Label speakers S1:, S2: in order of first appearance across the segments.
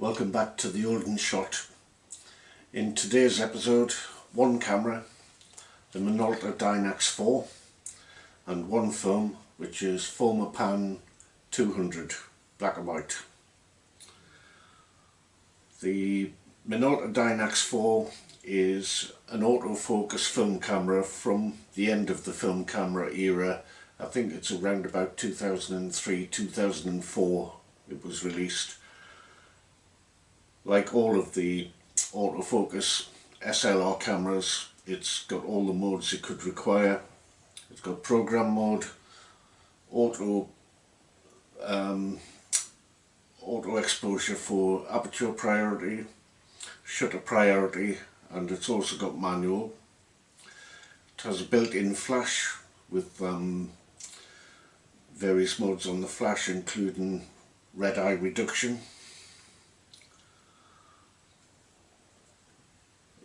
S1: Welcome back to the Olduns shot. In today's episode, one camera, the Minolta Dynax 4, and one film, which is Fomapan 200 black and white. The Minolta Dynax 4 is an autofocus film camera from the end of the film camera era. I think it's around about 2003-2004 it was released. Like all of the autofocus SLR cameras, it's got all the modes it could require. It's got program mode, auto exposure for aperture priority, shutter priority, and it's also got manual. It has a built-in flash with various modes on the flash, including red eye reduction.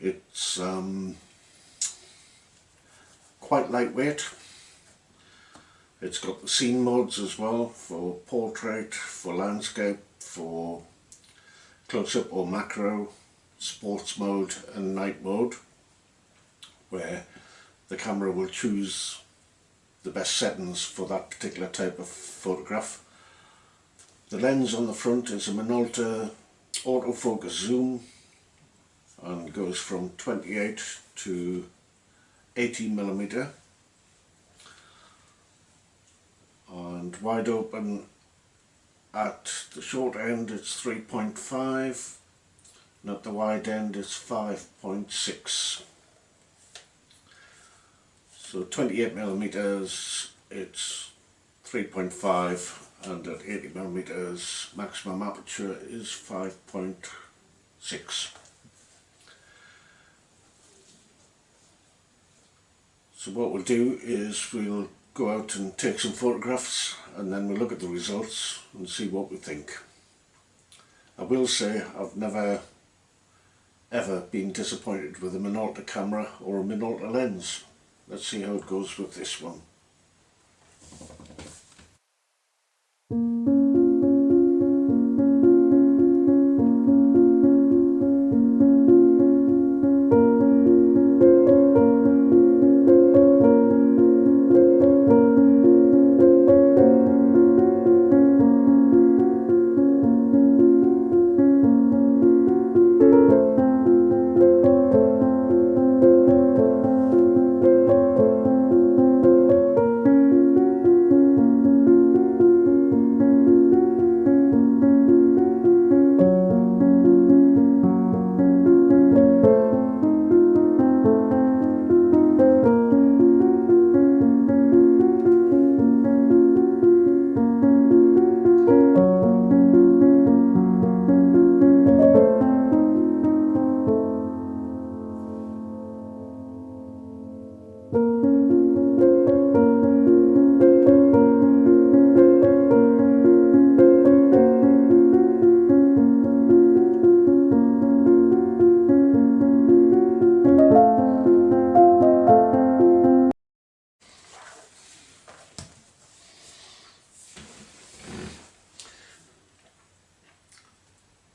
S1: It's quite lightweight. It's got the scene modes as well, for portrait, for landscape, for close-up or macro, sports mode and night mode, where the camera will choose the best settings for that particular type of photograph. The lens on the front is a Minolta autofocus zoom and goes from 28 to 80mm, and wide open at the short end it's 3.5 and at the wide end it's 5.6. so 28mm it's 3.5 and at 80mm maximum aperture is 5.6. So what we'll do is we'll go out and take some photographs and then we'll look at the results and see what we think. I will say I've never ever been disappointed with a Minolta camera or a Minolta lens. Let's see how it goes with this one.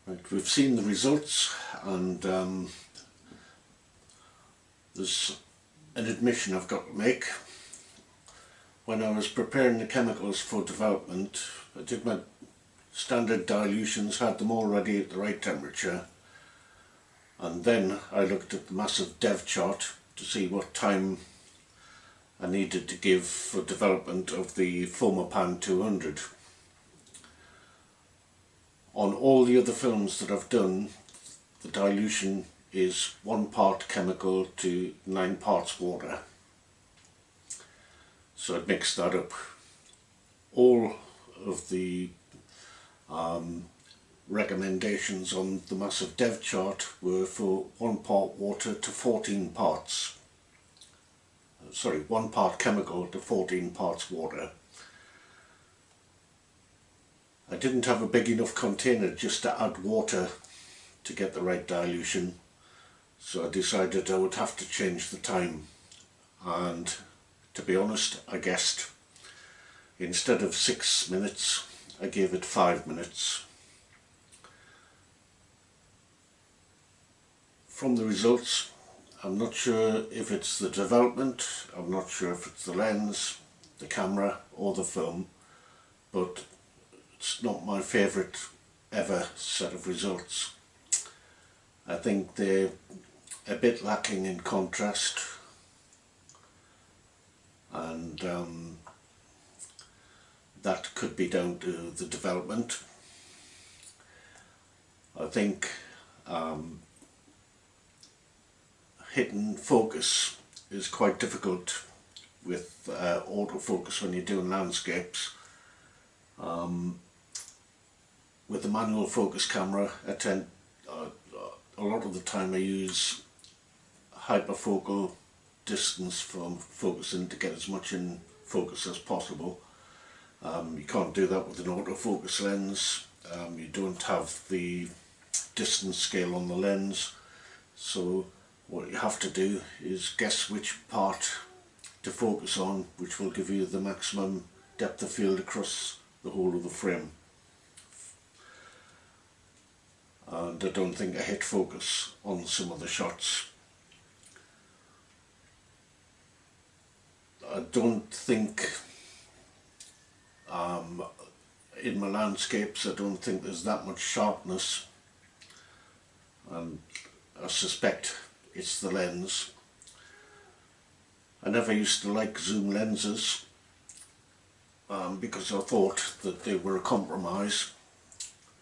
S1: Right, we've seen the results, and there's an admission I've got to make. When I was preparing the chemicals for development, I did my standard dilutions, had them all ready at the right temperature, and then I looked at the massive dev chart to see what time I needed to give for development of the Fomapan 200. On all the other films that I've done, the dilution is 1 part chemical to 9 parts water. So I'd mixed that up. All of the recommendations on the massive dev chart were for 1 part water to 14 parts. Sorry, 1 part chemical to 14 parts water. I didn't have a big enough container just to add water to get the right dilution, so I decided I would have to change the time, and to be honest, I guessed. Instead of 6 minutes, I gave it 5 minutes. from the results, I'm not sure if it's the development, I'm not sure if it's the lens, the camera or the film, but it's not my favourite ever set of results. I think they're a bit lacking in contrast, and that could be down to the development. I think hitting focus is quite difficult with autofocus when you're doing landscapes. With the manual focus camera, a lot of the time I use hyperfocal distance from focusing to get as much in focus as possible. You can't do that with an autofocus lens. You don't have the distance scale on the lens, so what you have to do is guess which part to focus on, which will give you the maximum depth of field across the whole of the frame. And I don't think I hit focus on some of the shots. I don't think in my landscapes, I don't think there's that much sharpness, and I suspect it's the lens. I never used to like zoom lenses because I thought that they were a compromise,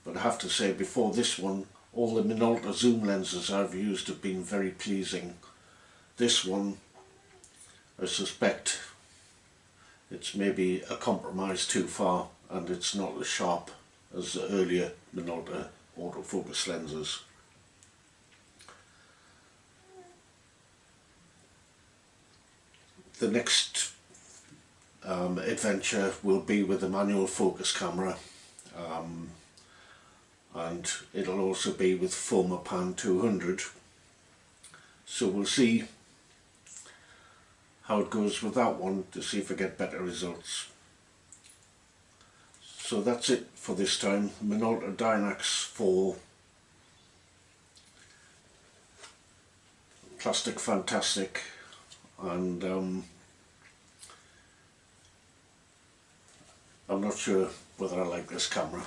S1: but I have to say, before this one, all the Minolta zoom lenses I've used have been very pleasing. This one, I suspect it's maybe a compromise too far, and it's not as sharp as the earlier Minolta autofocus lenses. The next adventure will be with the manual focus camera, and it'll also be with Fomapan 200, so we'll see how it goes with that one to see if I get better results. So that's it for this time. Minolta Dynax 4, plastic fantastic, and I'm not sure whether I like this camera.